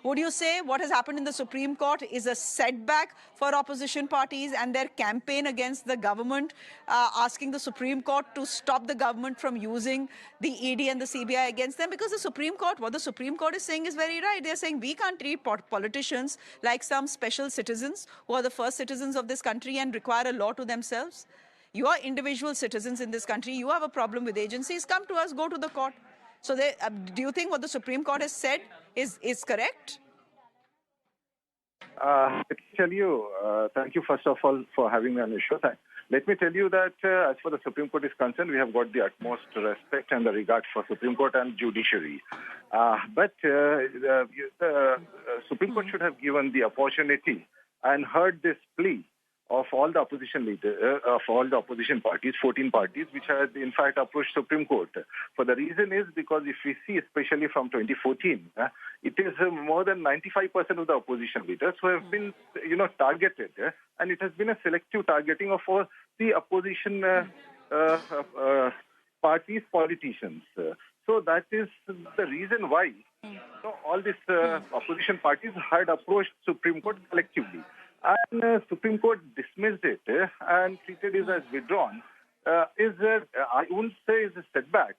Would you say what has happened in the Supreme Court is a setback for opposition parties and their campaign against the government, asking the Supreme Court to stop the government from using the ED and the CBI against them? Because the Supreme Court, what the Supreme Court is saying is very right. They're saying we can't treat politicians like some special citizens who are the first citizens of this country and require a law to themselves. You are individual citizens in this country. You have a problem with agencies. Come to us, go to the court. So do you think what the Supreme Court has said is correct? Let me tell you, thank you first of all for having me on the show. Let me tell you that as far as the Supreme Court is concerned, we have got the utmost respect and the regard for Supreme Court and judiciary. But the Supreme Court should have given the opportunity and heard this plea of all the opposition leaders, of all the opposition parties, 14 parties, which had in fact approached Supreme Court. For the reason is because if we see, especially from 2014, it is more than 95% of the opposition leaders who have been, targeted, and it has been a selective targeting of the opposition parties, politicians. So that is the reason why all these opposition parties had approached Supreme Court collectively. And Supreme Court dismissed it and treated it as withdrawn. I wouldn't say is a setback,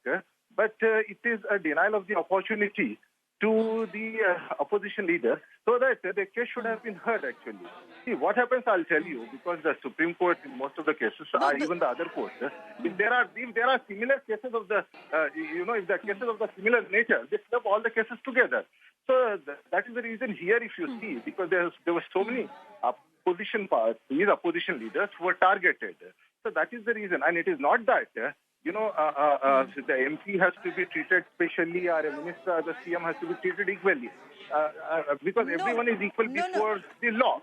but it is a denial of the opportunity to the opposition leaders so that the case should have been heard, actually. See, what happens, I'll tell you, because the Supreme Court, in most of the cases, even the other courts, if there are similar cases of the, if the cases of the similar nature, they club all the cases together. So that is the reason here, if you see, because there were so many opposition leaders who were targeted. So that is the reason. And it is not that, the MP has to be treated specially or a minister or the CM has to be treated equally. Because everyone is equal before the law.